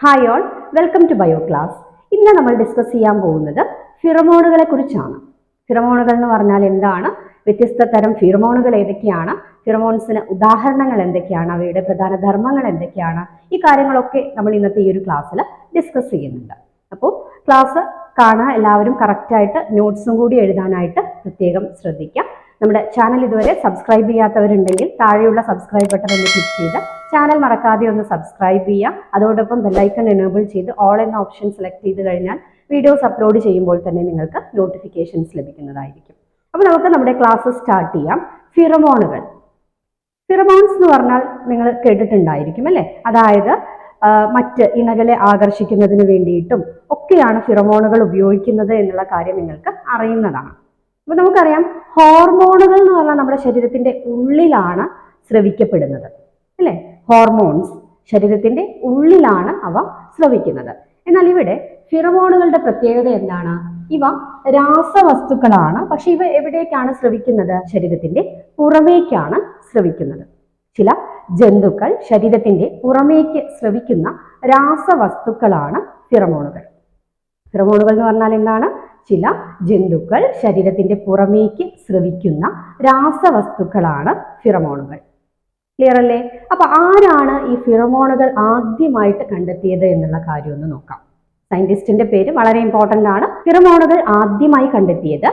Hi all, welcome to bio class. ഇന്ന് നമ്മൾ discuss ചെയ്യാൻ പോകുന്നത് ഫിറമോണുകളെ കുറിച്ചാണ്. ഫിറമോണുകൾ എന്ന് പറഞ്ഞാൽ എന്താണ്, വ്യത്യസ്ത തരം ഫിറമോണുകൾ ഏതൊക്കെയാണ്, ഫിറമോൺസിന് ഉദാഹരണങ്ങൾ എന്തൊക്കെയാണ്, അവയുടെ പ്രധാന ധർമ്മങ്ങൾ എന്തൊക്കെയാണ്, ഈ കാര്യങ്ങളൊക്കെ നമ്മൾ ഇന്നത്തെ ഈ ഒരു ക്ലാസ്സിൽ ഡിസ്കസ് ചെയ്യുന്നുണ്ട്. അപ്പോൾ ക്ലാസ് കാണാൻ എല്ലാവരും കറക്റ്റായിട്ട് നോട്ട്സും കൂടി എഴുതാനായിട്ട് പ്രത്യേകം ശ്രദ്ധിക്കാം. നമ്മുടെ ചാനൽ ഇതുവരെ സബ്സ്ക്രൈബ് ചെയ്യാത്തവരുണ്ടെങ്കിൽ താഴെയുള്ള സബ്സ്ക്രൈബ് ബട്ടൺ ഒന്ന് ക്ലിക്ക് ചെയ്ത് ചാനൽ മറക്കാതെ ഒന്ന് സബ്സ്ക്രൈബ് ചെയ്യുക. അതോടൊപ്പം ബെല്ലൈക്കൺ എനേബിൾ ചെയ്ത് ഓൾ എന്ന ഓപ്ഷൻ സെലക്ട് ചെയ്ത് കഴിഞ്ഞാൽ വീഡിയോസ് അപ്ലോഡ് ചെയ്യുമ്പോൾ തന്നെ നിങ്ങൾക്ക് നോട്ടിഫിക്കേഷൻസ് ലഭിക്കുന്നതായിരിക്കും. അപ്പോൾ നമുക്ക് നമ്മുടെ ക്ലാസ് സ്റ്റാർട്ട് ചെയ്യാം. ഫിറമോണുകൾ. ഫിറമോൺസ് എന്ന് പറഞ്ഞാൽ നിങ്ങൾ കേട്ടിട്ടുണ്ടായിരിക്കും അല്ലേ? അതായത് മറ്റ് ഇണകളെ ആകർഷിക്കുന്നതിന് വേണ്ടിയിട്ടും ഒക്കെയാണ് ഫിറമോണുകൾ ഉപയോഗിക്കുന്നത് എന്നുള്ള കാര്യം നിങ്ങൾക്ക് അറിയുന്നതാണ്. അപ്പൊ നമുക്കറിയാം, ഹോർമോണുകൾ എന്ന് പറഞ്ഞാൽ നമ്മുടെ ശരീരത്തിന്റെ ഉള്ളിലാണ് സ്രവിക്കപ്പെടുന്നത് അല്ലെ? ഹോർമോൺസ് ശരീരത്തിന്റെ ഉള്ളിലാണ് അവ സ്രവിക്കുന്നത്. എന്നാൽ ഇവിടെ ഫിറമോണുകളുടെ പ്രത്യേകത എന്താണ്? ഇവ രാസവസ്തുക്കളാണ്. പക്ഷെ ഇവ എവിടേക്കാണ് സ്രവിക്കുന്നത്? ശരീരത്തിന്റെ പുറമേക്കാണ് സ്രവിക്കുന്നത്. ചില ജന്തുക്കൾ ശരീരത്തിന്റെ പുറമേക്ക് സ്രവിക്കുന്ന രാസവസ്തുക്കളാണ് ഫിറമോണുകൾ. ഫിറമോണുകൾ എന്ന് പറഞ്ഞാൽ എന്താണ്? ചില ജന്തുക്കൾ ശരീരത്തിന്റെ പുറമേക്ക് സ്രവിക്കുന്ന രാസവസ്തുക്കളാണ് ഫിറമോണുകൾ. ക്ലിയർ അല്ലേ? അപ്പൊ ആരാണ് ഈ ഫിറമോണുകൾ ആദ്യമായിട്ട് കണ്ടെത്തിയത് എന്നുള്ള കാര്യം ഒന്ന് നോക്കാം. സയന്റിസ്റ്റിന്റെ പേര് വളരെ ഇമ്പോർട്ടന്റ് ആണ്. ഫിറമോണുകൾ ആദ്യമായി കണ്ടെത്തിയത്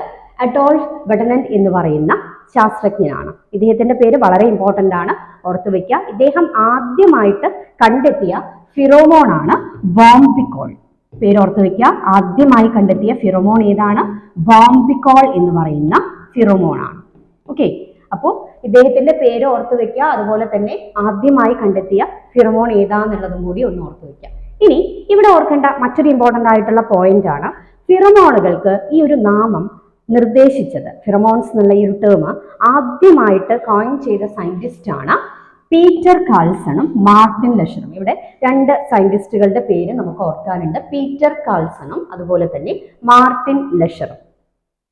അഡോൾഫ് ബട്ടനന്റ് എന്ന് പറയുന്ന ശാസ്ത്രജ്ഞനാണ്. ഇദ്ദേഹത്തിന്റെ പേര് വളരെ ഇമ്പോർട്ടന്റ് ആണ്, ഓർത്തു വെക്കുക. ഇദ്ദേഹം ആദ്യമായിട്ട് കണ്ടെത്തിയ ഫിറോമോൺ ആണ് ബോംബിക്കോൾ. പേരോർത്ത് വെക്കുക. ആദ്യമായി കണ്ടെത്തിയ ഫിറോമോൺ ഏതാണ്? ബോംബിക്കോൾ എന്ന് പറയുന്ന ഫിറോമോൺ ആണ്. ഓക്കെ, അപ്പോൾ ഇദ്ദേഹത്തിന്റെ പേര് ഓർത്തു വെക്കുക. അതുപോലെ തന്നെ ആദ്യമായി കണ്ടെത്തിയ ഫിറോമോൺ ഏതാന്നുള്ളതും കൂടി ഒന്ന് ഓർത്തു വെക്കുക. ഇനി ഇവിടെ ഓർക്കേണ്ട മറ്റൊരു ഇമ്പോർട്ടന്റ് ആയിട്ടുള്ള പോയിന്റ് ആണ്, ഫിറോമോണുകൾക്ക് ഈ ഒരു നാമം നിർദ്ദേശിച്ചത്, ഫിറമോൺസ് എന്നുള്ള ഈ ഒരു ടേം ആദ്യമായിട്ട് കോയിൻ ചെയ്ത സയന്റിസ്റ്റ് ആണ് പീറ്റർ കാൾസണും മാർട്ടിൻ ലഷറും. ഇവിടെ രണ്ട് സയന്റിസ്റ്റുകളുടെ പേര് നമുക്ക് ഓർക്കാനുണ്ട്, പീറ്റർ കാൾസണും അതുപോലെ തന്നെ മാർട്ടിൻ ലഷറും.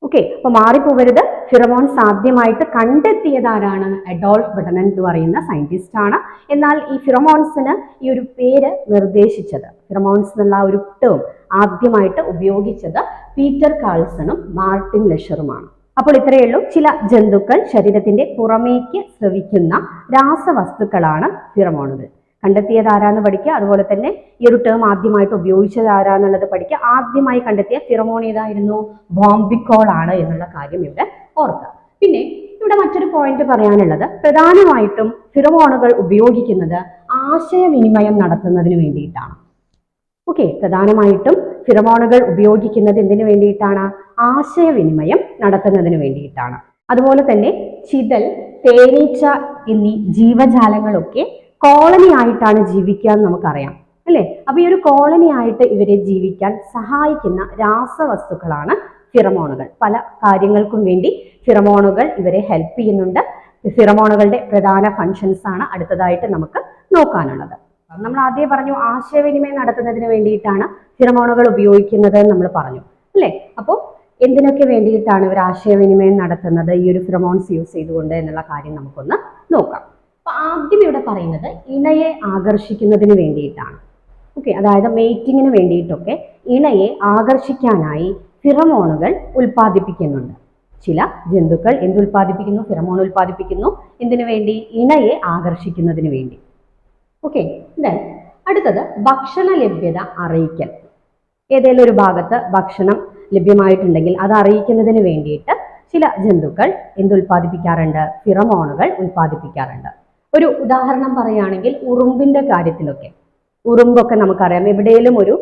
ഓക്കെ, അപ്പൊ മാറിപ്പോവരുത്. ഫിറമോൺസ് ആദ്യമായിട്ട് കണ്ടെത്തിയത് ആരാണ്? അഡോൾഫ് ബട്ടനന്റ് എന്ന് പറയുന്ന സയന്റിസ്റ്റ് ആണ്. എന്നാൽ ഈ ഫിറമോൺസിന് ഈ ഒരു പേര് നിർദ്ദേശിച്ചത്, ഫിറമോൺസ് എന്നുള്ള ഒരു ടേം ആദ്യമായിട്ട് ഉപയോഗിച്ചത് പീറ്റർ കാൾസണും മാർട്ടിൻ ലഷറുമാണ്. അപ്പോൾ ഇത്രയേ ഉള്ളൂ. ചില ജന്തുക്കൾ ശരീരത്തിന്റെ പുറമേക്ക് സ്രവിക്കുന്ന രാസവസ്തുക്കളാണ് ഫിറമോണുകൾ. കണ്ടെത്തിയത് ആരാന്ന് പഠിക്കുക. അതുപോലെ തന്നെ ഈ ഒരു ടേം ആദ്യമായിട്ട് ഉപയോഗിച്ചത് ആരാന്നുള്ളത് പഠിക്കുക. ആദ്യമായി കണ്ടെത്തിയ ഫിറമോൺ ഏതായിരുന്നു? ബോംബിക്കോൾ ആണ് എന്നുള്ള കാര്യം ഇവിടെ ഓർക്കുക. പിന്നെ ഇവിടെ മറ്റൊരു പോയിന്റ് പറയാനുള്ളത്, പ്രധാനമായിട്ടും ഫിറമോണുകൾ ഉപയോഗിക്കുന്നത് ആശയവിനിമയം നടത്തുന്നതിന് വേണ്ടിയിട്ടാണ്. ഓക്കെ, പ്രധാനമായിട്ടും ഫിറമോണുകൾ ഉപയോഗിക്കുന്നത് എന്തിനു വേണ്ടിയിട്ടാണ്? ആശയവിനിമയം നടത്തുന്നതിന് വേണ്ടിയിട്ടാണ്. അതുപോലെ തന്നെ ചിതൽ, തേനീച്ച എന്നീ ജീവജാലങ്ങളൊക്കെ കോളനി ആയിട്ടാണ് ജീവിക്കുക എന്ന് നമുക്കറിയാം അല്ലെ? അപ്പൊ ഈ ഒരു കോളനി ആയിട്ട് ഇവരെ ജീവിക്കാൻ സഹായിക്കുന്ന രാസവസ്തുക്കളാണ് ഫിറമോണുകൾ. പല കാര്യങ്ങൾക്കും വേണ്ടി ഫിറമോണുകൾ ഇവരെ ഹെൽപ്പ് ചെയ്യുന്നുണ്ട്. ഫിറമോണുകളുടെ പ്രധാന ഫങ്ഷൻസ് ആണ് അടുത്തതായിട്ട് നമുക്ക് നോക്കാനുള്ളത്. നമ്മൾ ആദ്യം പറഞ്ഞു ആശയവിനിമയം നടത്തുന്നതിന് വേണ്ടിയിട്ടാണ് ഫിറമോണുകൾ ഉപയോഗിക്കുന്നത് നമ്മൾ പറഞ്ഞു അല്ലേ? അപ്പോൾ എന്തിനൊക്കെ വേണ്ടിയിട്ടാണ് ഇവർ ആശയവിനിമയം നടത്തുന്നത് ഈ ഒരു ഫിറമോൺസ് യൂസ് ചെയ്തുകൊണ്ട് എന്നുള്ള കാര്യം നമുക്കൊന്ന് നോക്കാം. അപ്പൊ ആദ്യം ഇവിടെ പറയുന്നത് ഇണയെ ആകർഷിക്കുന്നതിന് വേണ്ടിയിട്ടാണ്. ഓക്കെ, അതായത് മേറ്റിങ്ങിന് വേണ്ടിയിട്ടൊക്കെ ഇണയെ ആകർഷിക്കാനായി ഫിറമോണുകൾ ഉൽപ്പാദിപ്പിക്കുന്നുണ്ട്. ചില ജന്തുക്കൾ ഉൽപ്പാദിപ്പിക്കുന്നു? ഫിറമോൺ ഉൽപ്പാദിപ്പിക്കുന്നു. എന്തിനു വേണ്ടി? ഇണയെ ആകർഷിക്കുന്നതിന് വേണ്ടി. ഓക്കെ, അടുത്തത് ഭക്ഷണ ലഭ്യത അറിയിക്കൽ. ഏതെങ്കിലും ഒരു ഭാഗത്ത് ഭക്ഷണം ലഭ്യമായിട്ടുണ്ടെങ്കിൽ അത് അറിയിക്കുന്നതിന് വേണ്ടിയിട്ട് ചില ജന്തുക്കൾ ഉൽപ്പാദിപ്പിക്കാറുണ്ട്? ഫിറമോണുകൾ ഉൽപ്പാദിപ്പിക്കാറുണ്ട്. ഒരു ഉദാഹരണം പറയുകയാണെങ്കിൽ ഉറുമ്പിന്റെ കാര്യത്തിലൊക്കെ, ഉറുമ്പൊക്കെ നമുക്കറിയാം, എവിടെയെങ്കിലും ഒരു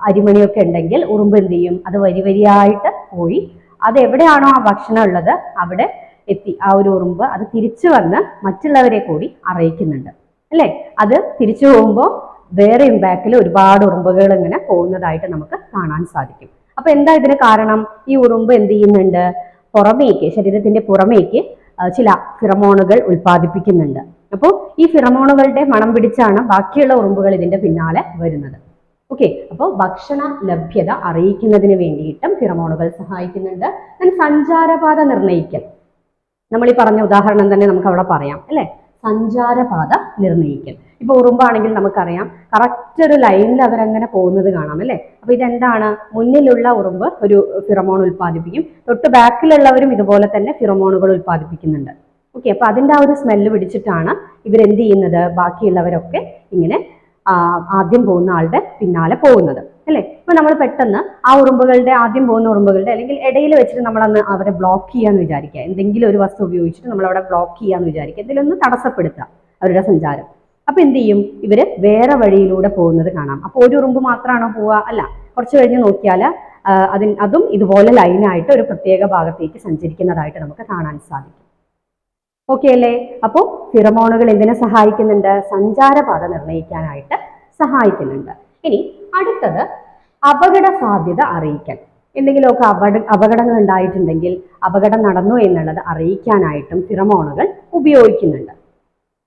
അരിമണിയൊക്കെ ഉണ്ടെങ്കിൽ ഉറുമ്പ് എന്ത് ചെയ്യും? അത് വരി വരിയായിട്ട് പോയി അത് എവിടെയാണോ ആ ഭക്ഷണം ഉള്ളത് അവിടെ എത്തി ആ ഒരു ഉറുമ്പ് അത് തിരിച്ചു വന്ന് മറ്റുള്ളവരെ കൂടി അറിയിക്കുന്നുണ്ട് അല്ലെ? അത് തിരിച്ചു പോകുമ്പോൾ വേറെ ബാക്കിൽ ഒരുപാട് ഉറുമ്പുകൾ ഇങ്ങനെ പോകുന്നതായിട്ട് നമുക്ക് കാണാൻ സാധിക്കും. അപ്പൊ എന്താ ഇതിന് കാരണം? ഈ ഉറുമ്പ് എന്ത് ചെയ്യുന്നുണ്ട്? പുറമേക്ക്, ശരീരത്തിന്റെ പുറമേക്ക് ചില ഫിറമോണുകൾ ഉൽപ്പാദിപ്പിക്കുന്നുണ്ട്. അപ്പോൾ ഈ ഫിറമോണുകളുടെ മണം പിടിച്ചാണ് ബാക്കിയുള്ള ഉറുമ്പുകൾ ഇതിന്റെ പിന്നാലെ വരുന്നത്. ഓക്കെ, അപ്പോൾ ഭക്ഷണ ലഭ്യത അറിയിക്കുന്നതിന് വേണ്ടിയിട്ടും ഫിറമോണുകൾ സഹായിക്കുന്നുണ്ട്. സഞ്ചാരപാത നിർണ്ണയിക്കൽ, നമ്മൾ ഈ പറഞ്ഞ ഉദാഹരണം തന്നെ നമുക്ക് അവിടെ പറയാം അല്ലെ? സഞ്ചാരപാത നിർണ്ണയിക്കൽ. ഇപ്പൊ ഉറുമ്പാണെങ്കിൽ നമുക്കറിയാം കറക്റ്റ് ഒരു ലൈനിൽ അവരങ്ങനെ പോകുന്നത് കാണാം അല്ലെ. അപ്പൊ ഇതെന്താണ്, മുന്നിലുള്ള ഉറുമ്പ് ഒരു ഫിറമോൺ ഉൽപ്പാദിപ്പിക്കും, തൊട്ട് ബാക്കിലുള്ളവരും ഇതുപോലെ തന്നെ ഫിറമോണുകൾ ഉൽപ്പാദിപ്പിക്കുന്നുണ്ട്. ഓക്കെ, അപ്പൊ അതിന്റെ ആ ഒരു സ്മെല്ല് പിടിച്ചിട്ടാണ് ഇവരെന്ത് ചെയ്യുന്നത്, ബാക്കിയുള്ളവരൊക്കെ ഇങ്ങനെ ആദ്യം പോകുന്ന ആളുടെ പിന്നാലെ പോകുന്നത് അല്ലെ. ഇപ്പൊ നമ്മൾ പെട്ടെന്ന് ആ ഉറുമ്പുകളുടെ ആദ്യം പോകുന്ന ഉറുമ്പുകളുടെ അല്ലെങ്കിൽ ഇടയിൽ വെച്ചിട്ട് നമ്മളന്ന് അവരെ ബ്ലോക്ക് ചെയ്യാന്ന് വിചാരിക്കുക, എന്തെങ്കിലും ഒരു വസ്തു ഉപയോഗിച്ചിട്ട് നമ്മൾ അവിടെ ബ്ലോക്ക് ചെയ്യാന്ന് വിചാരിക്കുക, ഇതിലൊന്ന് തടസ്സപ്പെടുത്തുക അവരുടെ സഞ്ചാരം. അപ്പൊ എന്ത് ചെയ്യും, ഇവര് വേറെ വഴിയിലൂടെ പോകുന്നത് കാണാം. അപ്പൊ ഒരു ഉറുമ്പ് മാത്രമാണോ പോവുക? അല്ല, കുറച്ച് കഴിഞ്ഞ് നോക്കിയാൽ അതും ഇതുപോലെ ലൈനായിട്ട് ഒരു പ്രത്യേക ഭാഗത്തേക്ക് സഞ്ചരിക്കുന്നതായിട്ട് നമുക്ക് കാണാൻ സാധിക്കും. ഓക്കെ അല്ലേ? അപ്പോൾ ഫിറമോണുകൾ എന്തിനെ സഹായിക്കുന്നുണ്ട്? സഞ്ചാരപാത നിർണ്ണയിക്കാനായിട്ട് സഹായിക്കുന്നുണ്ട്. ഇനി അടുത്തത് അപകട സാധ്യത അറിയിക്കൽ. എന്തെങ്കിലുമൊക്കെ അപകടങ്ങൾ ഉണ്ടായിട്ടുണ്ടെങ്കിൽ അപകടം നടന്നു എന്നുള്ളത് അറിയിക്കാനായിട്ടും ഫിറമോണുകൾ ഉപയോഗിക്കുന്നുണ്ട്.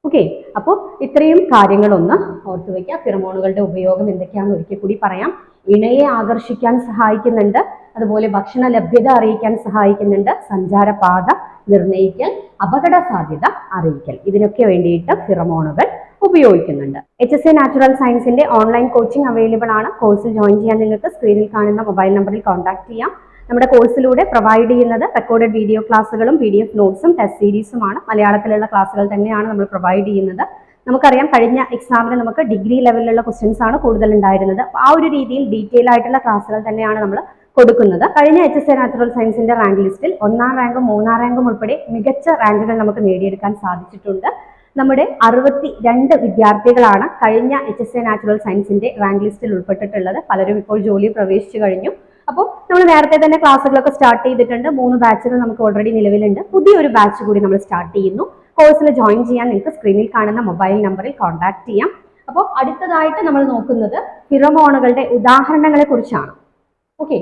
ഓക്കെ, അപ്പോൾ ഇത്രയും കാര്യങ്ങളൊന്ന് ഓർത്തു വയ്ക്കുക. ഫിറമോണുകളുടെ ഉപയോഗം എന്തൊക്കെയാണെന്ന് ഒരിക്കൽ കൂടി പറയാം. ഇണയെ ആകർഷിക്കാൻ സഹായിക്കുന്നുണ്ട്, അതുപോലെ ഭക്ഷണ ലഭ്യത അറിയിക്കാൻ സഹായിക്കുന്നുണ്ട്, സഞ്ചാരപാത നിർണ്ണയിക്കൽ, അപകട സാധ്യത അറിയിക്കൽ, ഇതിനൊക്കെ വേണ്ടിയിട്ട് ഫിറമോണുകൾ ഉപയോഗിക്കുന്നുണ്ട്. HSA നാച്ചുറൽ സയൻസിന്റെ ഓൺലൈൻ കോച്ചിങ് അവൈലബിൾ ആണ്. കോഴ്സിൽ ജോയിൻ ചെയ്യാൻ നിങ്ങൾക്ക് സ്ക്രീനിൽ കാണുന്ന മൊബൈൽ നമ്പറിൽ കോൺടാക്ട് ചെയ്യാം. നമ്മുടെ കോഴ്സിലൂടെ പ്രൊവൈഡ് ചെയ്യുന്നത് റെക്കോർഡഡ് വീഡിയോ ക്ലാസ്സുകളും PDF നോട്ട്സും ടെസ്റ്റ് സീരീസുമാണ്. മലയാളത്തിലുള്ള ക്ലാസ്സുകൾ തന്നെയാണ് നമ്മൾ പ്രൊവൈഡ് ചെയ്യുന്നത്. നമുക്കറിയാം കഴിഞ്ഞ എക്സാമിന് നമുക്ക് ഡിഗ്രി ലെവലിലുള്ള ക്വസ്റ്റ്യൻസ് ആണ് കൂടുതൽ ഉണ്ടായിരുന്നത്. ആ ഒരു രീതിയിൽ ഡീറ്റെയിൽ ആയിട്ടുള്ള ക്ലാസ്സുകൾ തന്നെയാണ് നമ്മൾ കൊടുക്കുന്നത്. കഴിഞ്ഞ HSA നാച്ചുറൽ സയൻസിന്റെ റാങ്ക് ലിസ്റ്റിൽ 1ാം റാങ്കും 3ാം റാങ്കും ഉൾപ്പെടെ മികച്ച റാങ്കുകൾ നമുക്ക് നേടിയെടുക്കാൻ സാധിച്ചിട്ടുണ്ട്. നമ്മുടെ 62 വിദ്യാർത്ഥികളാണ് കഴിഞ്ഞ HSA നാച്ചുറൽ സയൻസിന്റെ റാങ്ക് ലിസ്റ്റിൽ ഉൾപ്പെട്ടിട്ടുള്ളത്. പലരും ഇപ്പോൾ ജോലിയിൽ പ്രവേശിച്ചു കഴിഞ്ഞു. അപ്പോൾ നമ്മൾ നേരത്തെ തന്നെ ക്ലാസ്സുകളൊക്കെ സ്റ്റാർട്ട് ചെയ്തിട്ടുണ്ട്. 3 ബാച്ചുകൾ നമുക്ക് ഓൾറെഡി നിലവിലുണ്ട്. പുതിയൊരു ബാച്ച് കൂടി നമ്മൾ സ്റ്റാർട്ട് ചെയ്യുന്നു. കോഴ്സിൽ ജോയിൻ ചെയ്യാൻ നിങ്ങൾക്ക് സ്ക്രീനിൽ കാണുന്ന മൊബൈൽ നമ്പറിൽ കോൺടാക്ട് ചെയ്യാം. അപ്പോൾ അടുത്തതായിട്ട് നമ്മൾ നോക്കുന്നത് ഫിറമോണുകളുടെ ഉദാഹരണങ്ങളെ കുറിച്ചാണ്. ഓക്കെ,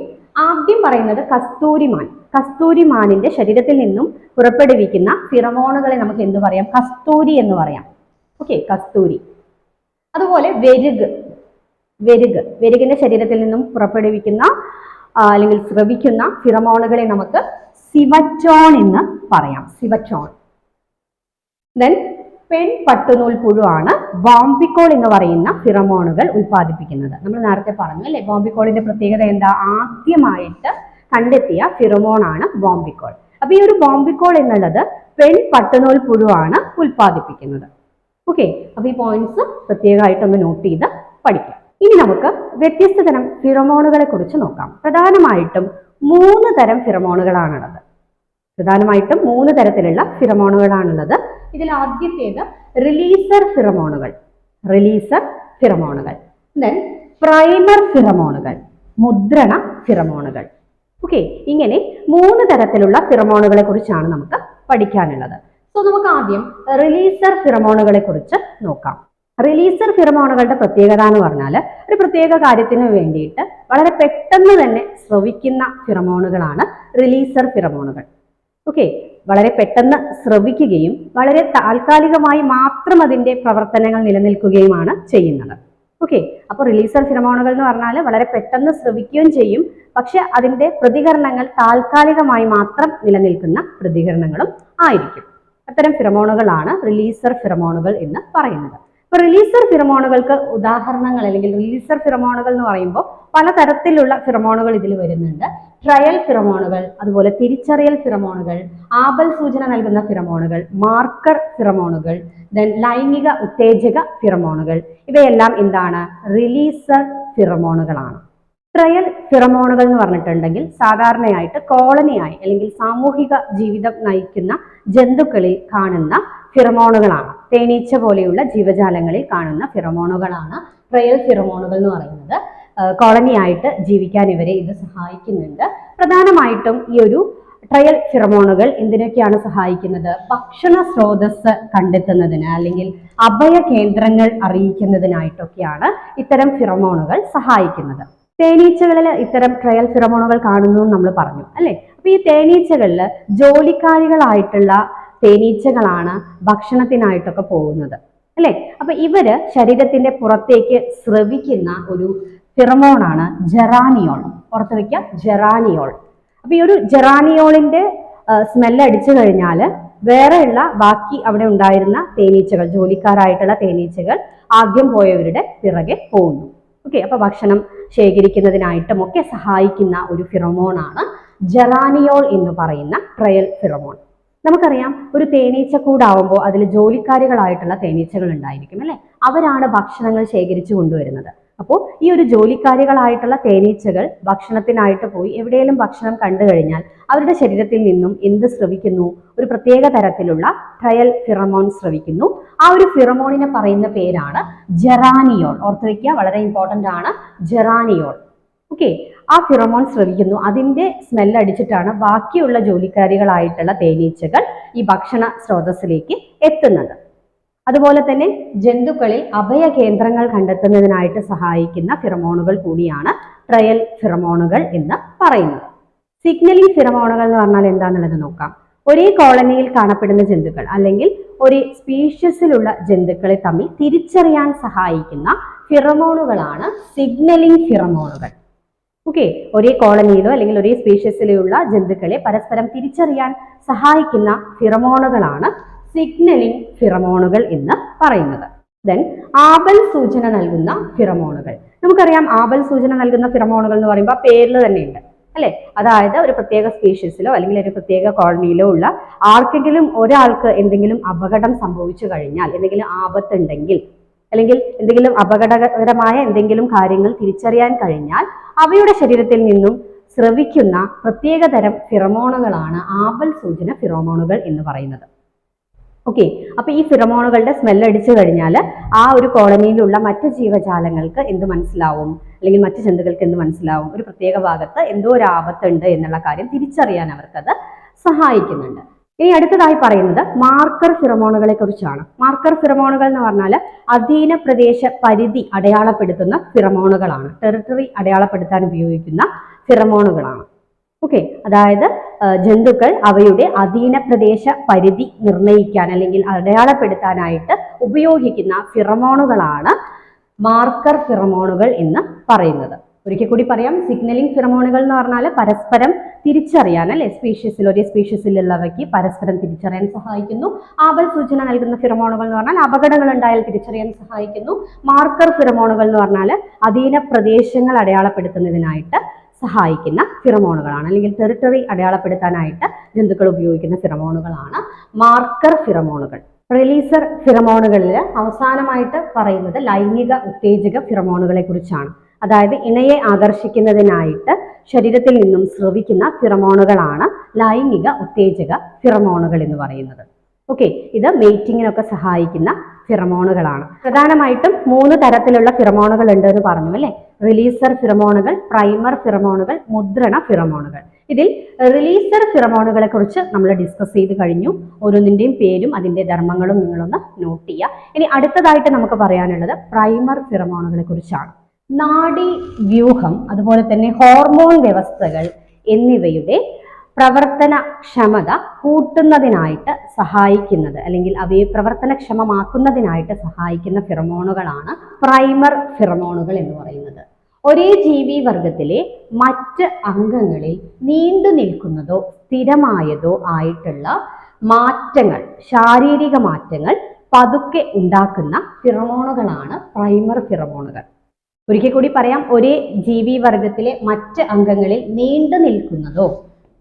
ആദ്യം പറയുന്നത് കസ്തൂരിമാൻ. കസ്തൂരിമാനിന്റെ ശരീരത്തിൽ നിന്നും പുറപ്പെടുവിക്കുന്ന ഫിറമോണുകളെ നമുക്ക് എന്ത് പറയാം? കസ്തൂരി എന്ന് പറയാം. ഓക്കെ, കസ്തൂരി. അതുപോലെ വെരുകിന്റെ ശരീരത്തിൽ നിന്നും പുറപ്പെടുവിക്കുന്ന അല്ലെങ്കിൽ സ്രവിക്കുന്ന ഫിറമോണുകളെ നമുക്ക് സിവറ്റോൺ എന്ന് പറയാം. സിവറ്റോൺ. ദെൻ പെൺ പട്ടുനൂൽ പുഴുവാണ് ബോംബിക്കോൾ എന്ന് പറയുന്ന ഫിറമോണുകൾ ഉൽപ്പാദിപ്പിക്കുന്നത്. നമ്മൾ നേരത്തെ പറഞ്ഞു അല്ലെ, ബോംബിക്കോളിന്റെ പ്രത്യേകത എന്താ? ആദ്യമായിട്ട് കണ്ടെത്തിയ ഫിറമോൺ ആണ് ബോംബിക്കോൾ. അപ്പൊ ഈ ഒരു ബോംബിക്കോൾ എന്നുള്ളത് പെൺ പട്ടുനൂൽ പുഴുവാണ് ഉൽപ്പാദിപ്പിക്കുന്നത്. ഓക്കെ, അപ്പൊ ഈ പോയിന്റ്സ് പ്രത്യേകമായിട്ടൊന്ന് നോട്ട് ചെയ്ത് പഠിക്കാം. ഇനി നമുക്ക് വ്യത്യസ്ത തരം ഫിറമോണുകളെ കുറിച്ച് നോക്കാം. പ്രധാനമായിട്ടും 3 തരം ഫിറമോണുകളാണുള്ളത്. പ്രധാനമായിട്ടും 3 തരത്തിലുള്ള ഫിറമോണുകളാണുള്ളത്. ഇതിൽ ആദ്യത്തേത് റിലീസർ ഫിറമോണുകൾ. ദെൻ പ്രൈമർ ഫിറമോണുകൾ, മുദ്രണ ഫിറമോണുകൾ. ഓക്കെ, ഇങ്ങനെ 3 തരത്തിലുള്ള ഫിറമോണുകളെ കുറിച്ചാണ് നമുക്ക് പഠിക്കാനുള്ളത്. സോ നമുക്ക് ആദ്യം റിലീസർ ഫിറമോണുകളെ കുറിച്ച് നോക്കാം. റിലീസർ ഫിറമോണുകളുടെ പ്രത്യേകത എന്ന് പറഞ്ഞാൽ ഒരു പ്രത്യേക കാര്യത്തിന് വേണ്ടിയിട്ട് വളരെ പെട്ടെന്ന് തന്നെ സ്രവിക്കുന്ന ഫിറമോണുകളാണ് റിലീസർ ഫിറമോണുകൾ. ഓക്കെ, വളരെ പെട്ടെന്ന് സ്രവിക്കുകയും വളരെ താൽക്കാലികമായി മാത്രം അതിന്റെ പ്രവർത്തനങ്ങൾ നിലനിൽക്കുകയുമാണ് ചെയ്യുന്നത്. ഓക്കെ, അപ്പോൾ റിലീസർ ഫിറമോണുകൾ എന്ന് പറഞ്ഞാൽ വളരെ പെട്ടെന്ന് സ്രവിക്കുകയും ചെയ്യും, പക്ഷെ അതിന്റെ പ്രതികരണങ്ങൾ താൽക്കാലികമായി മാത്രം നിലനിൽക്കുന്ന പ്രതികരണങ്ങളും ആയിരിക്കും. അത്തരം ഫിറമോണുകളാണ് റിലീസർ ഫിറമോണുകൾ എന്ന് പറയുന്നത്. ഇപ്പൊ റിലീസർ ഫിറമോണുകൾക്ക് ഉദാഹരണങ്ങൾ അല്ലെങ്കിൽ റിലീസർ ഫിറമോണുകൾ എന്ന് പറയുമ്പോൾ പലതരത്തിലുള്ള ഫിറമോണുകൾ ഇതിൽ വരുന്നുണ്ട്. ട്രയൽ ഫിറമോണുകൾ, അതുപോലെ തിരിച്ചറിയൽ ഫിറമോണുകൾ, ആപൽ സൂചന നൽകുന്ന ഫിറമോണുകൾ, മാർക്കർ ഫിറമോണുകൾ, ദെൻ ലൈംഗിക ഉത്തേജക ഫിറമോണുകൾ. ഇവയെല്ലാം എന്താണ്? റിലീസർ ഫിറമോണുകളാണ്. ട്രയൽ ഫിറമോണുകൾ എന്ന് പറഞ്ഞിട്ടുണ്ടെങ്കിൽ സാധാരണയായിട്ട് കോളനിയായി അല്ലെങ്കിൽ സാമൂഹിക ജീവിതം നയിക്കുന്ന ജന്തുക്കളിൽ കാണുന്ന ഫിറമോണുകളാണ്. തേനീച്ച പോലെയുള്ള ജീവജാലങ്ങളിൽ കാണുന്ന ഫിറമോണുകളാണ് ട്രയൽ ഫിറമോണുകൾ എന്ന് പറയുന്നത്. കോളനിയായിട്ട് ജീവിക്കാൻ ഇവരെ ഇത് സഹായിക്കുന്നുണ്ട്. പ്രധാനമായിട്ടും ഈ ഒരു ട്രയൽ ഫിറമോണുകൾ എന്തിനൊക്കെയാണ് സഹായിക്കുന്നത്? ഭക്ഷണ സ്രോതസ് കണ്ടെത്തുന്നതിന് അല്ലെങ്കിൽ അഭയ കേന്ദ്രങ്ങൾ അറിയിക്കുന്നതിനായിട്ടൊക്കെയാണ് ഇത്തരം ഫിറമോണുകൾ സഹായിക്കുന്നത്. തേനീച്ചകളിൽ ഇത്തരം ട്രയൽ ഫിറമോണുകൾ കാണുന്നു നമ്മൾ പറഞ്ഞു അല്ലെ. അപ്പൊ ഈ തേനീച്ചകളിൽ ജോലിക്കാരികളായിട്ടുള്ള തേനീച്ചകളാണ് ഭക്ഷണത്തിനായിട്ടൊക്കെ പോകുന്നത് അല്ലെ. അപ്പൊ ഇവര് ശരീരത്തിന്റെ പുറത്തേക്ക് സ്രവിക്കുന്ന ഒരു ഫിറമോണാണ് ജെറാനിയോൾ. ഓർത്ത് വെക്കുക, ജെറാനിയോൾ. അപ്പൊ ഈ ഒരു ജെറാനിയോളിന്റെ സ്മെല്ല് അടിച്ചു കഴിഞ്ഞാൽ വേറെയുള്ള ബാക്കി അവിടെ ഉണ്ടായിരുന്ന തേനീച്ചകൾ, ജോലിക്കാരായിട്ടുള്ള തേനീച്ചകൾ ആദ്യം പോയവരുടെ പിറകെ പോകുന്നു. ഓക്കെ, അപ്പൊ ഭക്ഷണം ശേഖരിക്കുന്നതിനായിട്ടും ഒക്കെ സഹായിക്കുന്ന ഒരു ഫിറമോണാണ് ജെറാനിയോൾ എന്ന് പറയുന്ന ട്രയൽ ഫിറമോൺ. നമുക്കറിയാം, ഒരു തേനീച്ചക്കൂടാവുമ്പോൾ അതിൽ ജോലിക്കാരികളായിട്ടുള്ള തേനീച്ചകൾ ഉണ്ടായിരിക്കും അല്ലെ. അവരാണ് ഭക്ഷണങ്ങൾ ശേഖരിച്ചു കൊണ്ടുവരുന്നത്. അപ്പോൾ ഈ ഒരു ജോലിക്കാരികളായിട്ടുള്ള തേനീച്ചകൾ ഭക്ഷണത്തിനായിട്ട് പോയി എവിടെയെങ്കിലും ഭക്ഷണം കണ്ടു കഴിഞ്ഞാൽ അവരുടെ ശരീരത്തിൽ നിന്നും എന്ത് സ്രവിക്കുന്നു? ഒരു പ്രത്യേക തരത്തിലുള്ള ട്രയൽ ഫിറമോൺ സ്രവിക്കുന്നു. ആ ഒരു ഫിറമോണിനെ പറയുന്ന പേരാണ് ജെറാനിയോൾ. ഓർത്തു വെക്കുക, വളരെ ഇമ്പോർട്ടന്റ് ആണ് ജെറാനിയോൾ. ഓക്കെ, ആ ഫിറമോൺ സ്രവിക്കുന്നു. അതിന്റെ സ്മെല്ല് അടിച്ചിട്ടാണ് ബാക്കിയുള്ള ജോലിക്കാരികളായിട്ടുള്ള തേനീച്ചകൾ ഈ ഭക്ഷണ സ്രോതസ്സിലേക്ക് എത്തുന്നത്. അതുപോലെ തന്നെ ജന്തുക്കളിൽ അഭയ കേന്ദ്രങ്ങൾ കണ്ടെത്തുന്നതിനായിട്ട് സഹായിക്കുന്ന ഫിറമോണുകൾ കൂടിയാണ് ട്രയൽ ഫിറമോണുകൾ എന്ന് പറയുന്നത്. സിഗ്നലിംഗ് ഫിറമോണുകൾ എന്ന് പറഞ്ഞാൽ എന്താണെന്നുള്ളത് നോക്കാം. ഒരേ കോളനിയിൽ കാണപ്പെടുന്ന ജന്തുക്കൾ അല്ലെങ്കിൽ ഒരേ സ്പീഷ്യസിലുള്ള ജന്തുക്കളെ തമ്മിൽ തിരിച്ചറിയാൻ സഹായിക്കുന്ന ഫിറമോണുകളാണ് സിഗ്നലിംഗ് ഫിറമോണുകൾ. ഓക്കെ, ഒരേ കോളനിയിലോ അല്ലെങ്കിൽ ഒരേ സ്പീഷ്യസിലുള്ള ജന്തുക്കളെ പരസ്പരം തിരിച്ചറിയാൻ സഹായിക്കുന്ന ഫിറമോണുകളാണ് സിഗ്നലിംഗ് ഫിറമോണുകൾ എന്ന് പറയുന്നത്. ദെൻ ആപൽ സൂചന നൽകുന്ന ഫിറമോണുകൾ. നമുക്കറിയാം, ആപൽ സൂചന നൽകുന്ന ഫിറമോണുകൾ എന്ന് പറയുമ്പോൾ ആ പേരിൽ തന്നെയുണ്ട് അല്ലെ. അതായത് ഒരു പ്രത്യേക സ്പീഷ്യസിലോ അല്ലെങ്കിൽ ഒരു പ്രത്യേക കോളനിയിലോ ഉള്ള ആർക്കെങ്കിലും ഒരാൾക്ക് എന്തെങ്കിലും അപകടം സംഭവിച്ചു കഴിഞ്ഞാൽ, എന്തെങ്കിലും ആപത്തുണ്ടെങ്കിൽ അല്ലെങ്കിൽ എന്തെങ്കിലും അപകടകരമായ എന്തെങ്കിലും കാര്യങ്ങൾ തിരിച്ചറിയാൻ കഴിഞ്ഞാൽ അവയുടെ ശരീരത്തിൽ നിന്നും സ്രവിക്കുന്ന പ്രത്യേക തരം ഫിറമോണുകളാണ് ആപൽ സൂചന ഫിറമോണുകൾ എന്ന് പറയുന്നത്. ഓക്കെ, അപ്പൊ ഈ ഫിറമോണുകളുടെ സ്മെല്ല് അടിച്ചു കഴിഞ്ഞാൽ ആ ഒരു കോളനിയിലുള്ള മറ്റ് ജീവജാലങ്ങൾക്ക് എന്ത് മനസ്സിലാവും, അല്ലെങ്കിൽ മറ്റു ജന്തുക്കൾക്ക് എന്ത് മനസ്സിലാവും? ഒരു പ്രത്യേക ഭാഗത്ത് എന്തോ ഒരു ആപത്തുണ്ട് എന്നുള്ള കാര്യം തിരിച്ചറിയാൻ അവർക്കത് സഹായിക്കുന്നുണ്ട്. ഇനി അടുത്തതായി പറയുന്നത് മാർക്കർ ഫിറമോണുകളെ കുറിച്ചാണ്. മാർക്കർ ഫിറമോണുകൾ എന്ന് പറഞ്ഞാൽ അധീന പ്രദേശ പരിധി അടയാളപ്പെടുത്തുന്ന ഫിറമോണുകളാണ്. ടെറിട്ടറി അടയാളപ്പെടുത്താൻ ഉപയോഗിക്കുന്ന ഫിറമോണുകളാണ്. ഓക്കെ, അതായത് ജന്തുക്കൾ അവയുടെ അധീന പ്രദേശ പരിധി നിർണ്ണയിക്കാൻ അല്ലെങ്കിൽ അടയാളപ്പെടുത്താനായിട്ട് ഉപയോഗിക്കുന്ന ഫിറമോണുകളാണ് മാർക്കർ ഫിറമോണുകൾ എന്ന് പറയുന്നത്. ഒരിക്കൽ കൂടി പറയാം, സിഗ്നലിംഗ് ഫിറമോണുകൾ എന്ന് പറഞ്ഞാൽ പരസ്പരം തിരിച്ചറിയാൻ അല്ലെ, ഒരേ സ്പീഷ്യസിലുള്ളവയ്ക്ക് പരസ്പരം തിരിച്ചറിയാൻ സഹായിക്കുന്നു. ആപൽ സൂചന നൽകുന്ന ഫിറമോണുകൾ എന്ന് പറഞ്ഞാൽ അപകടങ്ങൾ ഉണ്ടായാൽ തിരിച്ചറിയാൻ സഹായിക്കുന്നു. മാർക്കർ ഫിറമോണുകൾ എന്ന് പറഞ്ഞാൽ അധീന പ്രദേശങ്ങൾ അടയാളപ്പെടുത്തുന്നതിനായിട്ട് സഹായിക്കുന്ന ഫിറമോണുകളാണ്, അല്ലെങ്കിൽ ടെറിട്ടറി അടയാളപ്പെടുത്താനായിട്ട് ജന്തുക്കൾ ഉപയോഗിക്കുന്ന ഫിറമോണുകളാണ് മാർക്കർ ഫിറമോണുകൾ. റിലീസർ ഫിറമോണുകളിൽ അവസാനമായിട്ട് പറയുന്നത് ലൈംഗിക ഉത്തേജക ഫിറമോണുകളെ കുറിച്ചാണ്. അതായത് ഇണയെ ആകർഷിക്കുന്നതിനായിട്ട് ശരീരത്തിൽ നിന്നും സ്രവിക്കുന്ന ഫിറമോണുകളാണ് ലൈംഗിക ഉത്തേജക ഫിറമോണുകൾ എന്ന് പറയുന്നത്. ഓക്കെ, ഇത് മേറ്റിങ്ങിനൊക്കെ സഹായിക്കുന്ന ഫിറമോണുകളാണ്. പ്രധാനമായിട്ടും 3 തരത്തിലുള്ള ഫിറമോണുകൾ ഉണ്ട് എന്ന് പറഞ്ഞു അല്ലെ. റിലീസർ ഫിറമോണുകൾ, പ്രൈമർ ഫിറമോണുകൾ, മുദ്രണ ഫിറമോണുകൾ. ഇതിൽ റിലീസർ ഫിറമോണുകളെ കുറിച്ച് നമ്മൾ ഡിസ്കസ് ചെയ്ത് കഴിഞ്ഞു. ഓരോന്നിന്റെയും പേരും അതിന്റെ ധർമ്മങ്ങളും നിങ്ങളൊന്ന് നോട്ട് ചെയ്യുക. ഇനി അടുത്തതായിട്ട് നമുക്ക് പറയാനുള്ളത് പ്രൈമർ ഫിറമോണുകളെ കുറിച്ചാണ്. നാഡി വ്യൂഹം, അതുപോലെ തന്നെ ഹോർമോൺ വ്യവസ്ഥകൾ എന്നിവയുടെ പ്രവർത്തനക്ഷമത കൂട്ടുന്നതിനായിട്ട് സഹായിക്കുന്നത് അല്ലെങ്കിൽ അവയെ പ്രവർത്തനക്ഷമമാക്കുന്നതിനായിട്ട് സഹായിക്കുന്ന ഫിറമോണുകളാണ് പ്രൈമർ ഫിറമോണുകൾ എന്ന് പറയുന്നത്. ഒരേ ജീവി വർഗത്തിലെ മറ്റ് അംഗങ്ങളിൽ നീണ്ടു നിൽക്കുന്നതോ സ്ഥിരമായതോ ആയിട്ടുള്ള മാറ്റങ്ങൾ, ശാരീരിക മാറ്റങ്ങൾ പതുക്കെ ഉണ്ടാക്കുന്ന ഫിറമോണുകളാണ് പ്രൈമർ ഫിറമോണുകൾ. ഒരിക്കൽ കൂടി പറയാം, ഒരേ ജീവി വർഗത്തിലെ മറ്റ് അംഗങ്ങളിൽ നീണ്ടു നിൽക്കുന്നതോ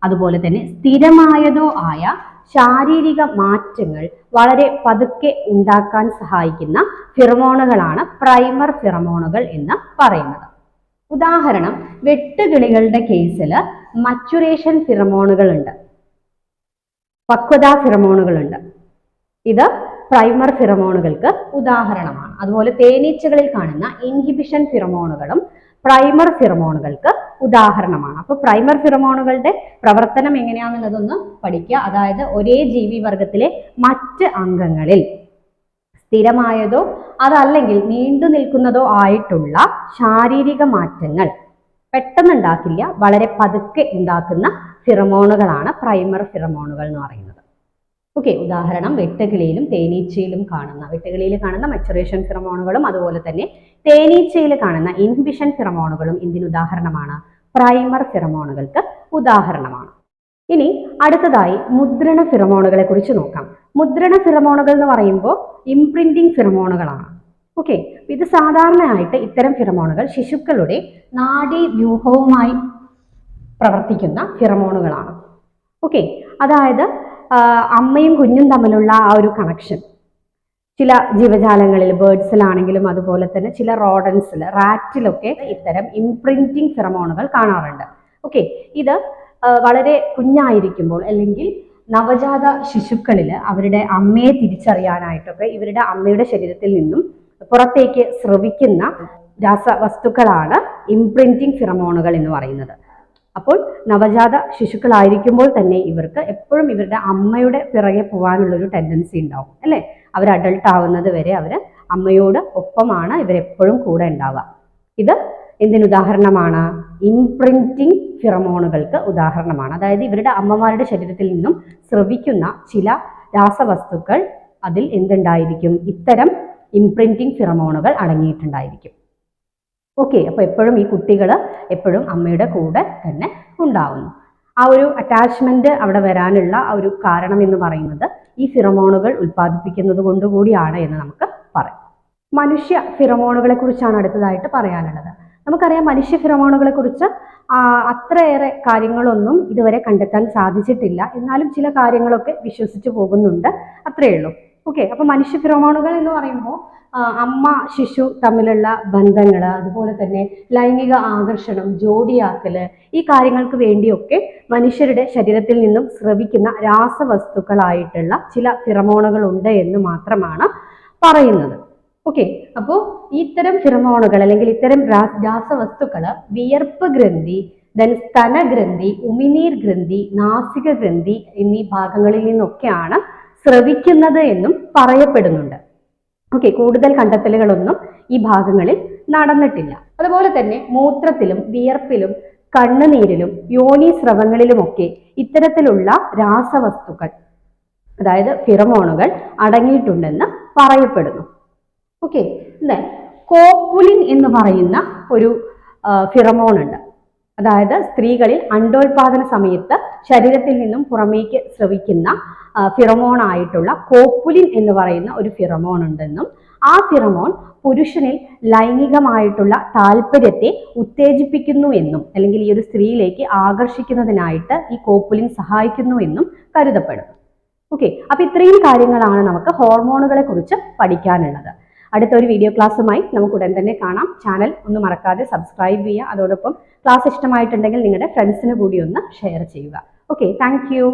അതുപോലെ തന്നെ സ്ഥിരമായതോ ആയ ശാരീരിക മാറ്റങ്ങൾ വളരെ പതുക്കെ ഉണ്ടാക്കാൻ സഹായിക്കുന്ന ഫിറമോണുകളാണ് പ്രൈമർ ഫിറമോണുകൾ എന്ന് പറയുന്നത്. ഉദാഹരണം, വെട്ടുകിളികളുടെ കേസിൽ മച്ചുറേഷൻ ഫിറമോണുകൾ ഉണ്ട്, പക്വതാ ഫിറമോണുകൾ ഉണ്ട്. ഇത് പ്രൈമർ ഫിറമോണുകൾക്ക് ഉദാഹരണമാണ്. അതുപോലെ തേനീച്ചകളിൽ കാണുന്ന ഇൻഹിബിഷൻ ഫിറമോണുകളും പ്രൈമർ ഫിറമോണുകൾക്ക് ഉദാഹരണമാണ്. അപ്പൊ പ്രൈമർ ഫിറമോണുകളുടെ പ്രവർത്തനം എങ്ങനെയാണെന്നുള്ളതൊന്ന് പഠിക്കുക. അതായത് ഒരേ ജീവി വർഗത്തിലെ മറ്റ് അംഗങ്ങളിൽ സ്ഥിരമായതോ അതല്ലെങ്കിൽ നീണ്ടു നിൽക്കുന്നതോ ആയിട്ടുള്ള ശാരീരിക മാറ്റങ്ങൾ പെട്ടെന്ന് ഉണ്ടാക്കില്ല, വളരെ പതുക്കെ ഉണ്ടാക്കുന്ന ഫിറമോണുകളാണ് പ്രൈമർ ഫിറമോണുകൾ എന്ന് പറയുന്നത്. ഓക്കെ, ഉദാഹരണം വെട്ടുകിളിയിലും തേനീച്ചയിലും കാണുന്ന മച്ചുറേഷൻ ഫിറമോണുകളും അതുപോലെ തന്നെ തേനീച്ചയിൽ കാണുന്ന ഇൻഹിബിഷൻ ഫിറമോണുകളും ഇതിന് ഉദാഹരണമാണ്, പ്രൈമർ ഫിറമോണുകൾക്ക് ഉദാഹരണമാണ്. ഇനി അടുത്തതായി മുദ്രണ ഫിറമോണുകളെ കുറിച്ച് നോക്കാം. മുദ്രണ ഫിറമോണുകൾ എന്ന് പറയുമ്പോൾ ഇംപ്രിന്റിംഗ് ഫിറമോണുകളാണ്. ഓക്കെ, ഇത് സാധാരണയായിട്ട് ഇത്തരം ഫിറമോണുകൾ ശിശുക്കളുടെ നാഡീവ്യൂഹവുമായി പ്രവർത്തിക്കുന്ന ഫിറമോണുകളാണ്. ഓക്കെ, അതായത് അമ്മയും കുഞ്ഞും തമ്മിലുള്ള ആ ഒരു കണക്ഷൻ ചില ജീവജാലങ്ങളിൽ, ബേർഡ്സിലാണെങ്കിലും അതുപോലെ തന്നെ ചില റോഡൻസിൽ, റാറ്റിലൊക്കെ ഇത്തരം ഇംപ്രിന്റിംഗ് ഫിറമോണുകൾ കാണാറുണ്ട്. ഓക്കെ, ഇത് വളരെ കുഞ്ഞായിരിക്കുമ്പോൾ അല്ലെങ്കിൽ നവജാത ശിശുക്കളിൽ അവരുടെ അമ്മയെ തിരിച്ചറിയാനായിട്ടൊക്കെ ഇവരുടെ അമ്മയുടെ ശരീരത്തിൽ നിന്നും പുറത്തേക്ക് സ്രവിക്കുന്ന രാസവസ്തുക്കളാണ് ഇംപ്രിന്റിംഗ് ഫിറമോണുകൾ എന്ന് പറയുന്നത്. അപ്പോൾ നവജാത ശിശുക്കളായിരിക്കുമ്പോൾ തന്നെ ഇവർക്ക് എപ്പോഴും ഇവരുടെ അമ്മയുടെ പിറകെ പോകാനുള്ളൊരു ടെൻഡൻസി ഉണ്ടാവും അല്ലേ. അവർ അഡൾട്ട് ആവുന്നത് വരെ അവർ അമ്മയോട് ഒപ്പമാണ് ഇവരെപ്പോഴും കൂടെ ഉണ്ടാവുക. ഇത് എന്തിനുദാഹരണമാണ്? ഇംപ്രിന്റിംഗ് ഫിറമോണുകൾക്ക് ഉദാഹരണമാണ്. അതായത് ഇവരുടെ അമ്മമാരുടെ ശരീരത്തിൽ നിന്നും സ്രവിക്കുന്ന ചില രാസവസ്തുക്കൾ അതിൽ എന്തുണ്ടായിരിക്കും? ഇത്തരം ഇംപ്രിന്റിംഗ് ഫിറമോണുകൾ അടങ്ങിയിട്ടുണ്ടായിരിക്കും. ഓക്കെ, അപ്പോൾ എപ്പോഴും ഈ കുട്ടികൾ എപ്പോഴും അമ്മയുടെ കൂടെ തന്നെ ഉണ്ടാവുന്നു. ആ ഒരു അറ്റാച്ച്മെന്റ് അവിടെ വരാനുള്ള ആ ഒരു കാരണം എന്ന് പറയുന്നത് ഈ ഫിറമോണുകൾ ഉൽപ്പാദിപ്പിക്കുന്നത് കൊണ്ടുകൂടിയാണ് എന്ന് നമുക്ക് പറയാം. മനുഷ്യ ഫിറമോണുകളെ കുറിച്ചാണ് അടുത്തതായിട്ട് പറയാനുള്ളത്. നമുക്കറിയാം, മനുഷ്യ ഫിറമോണുകളെ കുറിച്ച് അത്രയേറെ കാര്യങ്ങളൊന്നും ഇതുവരെ കണ്ടെത്താൻ സാധിച്ചിട്ടില്ല. എന്നാലും ചില കാര്യങ്ങളൊക്കെ വിശ്വസിച്ച് പോകുന്നുണ്ട്, അത്രയേ ഉള്ളൂ. ഓക്കെ, അപ്പൊ മനുഷ്യ ഫിറമോണുകൾ എന്ന് പറയുമ്പോൾ അമ്മ ശിശു തമ്മിലുള്ള ബന്ധങ്ങൾ, അതുപോലെ തന്നെ ലൈംഗിക ആകർഷണം, ജോഡിയാക്കല്, ഈ കാര്യങ്ങൾക്ക് വേണ്ടിയൊക്കെ മനുഷ്യരുടെ ശരീരത്തിൽ നിന്നും സ്രവിക്കുന്ന രാസവസ്തുക്കളായിട്ടുള്ള ചില ഫിറമോണുകൾ ഉണ്ട് എന്ന് മാത്രമാണ് പറയുന്നത്. ഓക്കെ, അപ്പോൾ ഇത്തരം ഫിറമോണുകൾ അല്ലെങ്കിൽ ഇത്തരം രാസവസ്തുക്കൾ വിയർപ്പ് ഗ്രന്ഥി, സ്തനഗ്രന്ഥി, ഉമിനീർ ഗ്രന്ഥി, നാസിക ഗ്രന്ഥി എന്നീ ഭാഗങ്ങളിൽ നിന്നൊക്കെയാണ് സ്രവിക്കുന്നത് എന്നും പറയപ്പെടുന്നുണ്ട്. ഓക്കെ, കൂടുതൽ കണ്ടെത്തലുകളൊന്നും ഈ ഭാഗങ്ങളിൽ നടന്നിട്ടില്ല. അതുപോലെ തന്നെ മൂത്രത്തിലും വിയർപ്പിലും കണ്ണുനീരിലും യോനി സ്രവങ്ങളിലുമൊക്കെ ഇത്തരത്തിലുള്ള രാസവസ്തുക്കൾ, അതായത് ഫിറമോണുകൾ അടങ്ങിയിട്ടുണ്ടെന്ന് പറയപ്പെടുന്നു. ഓക്കെ, കോപ്പുലിൻ എന്ന് പറയുന്ന ഒരു ഫിറമോൺ ഉണ്ട്. അതായത് സ്ത്രീകളിൽ അണ്ടോൽപാദന സമയത്ത് ശരീരത്തിൽ നിന്നും പുറമേക്ക് സ്രവിക്കുന്ന ഫിറമോൺ ആയിട്ടുള്ള കോപ്പുലിൻ എന്ന് പറയുന്ന ഒരു ഫിറമോൺ ഉണ്ടെന്നും ആ ഫിറമോൺ പുരുഷനിൽ ലൈംഗികമായിട്ടുള്ള താല്പര്യത്തെ ഉത്തേജിപ്പിക്കുന്നു എന്നും അല്ലെങ്കിൽ ഈ ഒരു സ്ത്രീയിലേക്ക് ആകർഷിക്കുന്നതിനായിട്ട് ഈ കോപ്പുലിൻ സഹായിക്കുന്നു എന്നും കരുതപ്പെടുന്നു. ഓക്കെ, അപ്പൊ ഇത്രയും കാര്യങ്ങളാണ് നമുക്ക് ഹോർമോണുകളെ കുറിച്ച് പഠിക്കാനുള്ളത്. അടുത്ത ഒരു വീഡിയോ ക്ലാസ്സുമായി നമുക്ക് ഉടൻ തന്നെ കാണാം. ചാനൽ ഒന്ന് മറക്കാതെ സബ്സ്ക്രൈബ് ചെയ്യുക. അതോടൊപ്പം ക്ലാസ് ഇഷ്ടമായിട്ടുണ്ടെങ്കിൽ നിങ്ങളുടെ ഫ്രണ്ട്സിന് കൂടി ഒന്ന് ഷെയർ ചെയ്യുക. Okay, thank you.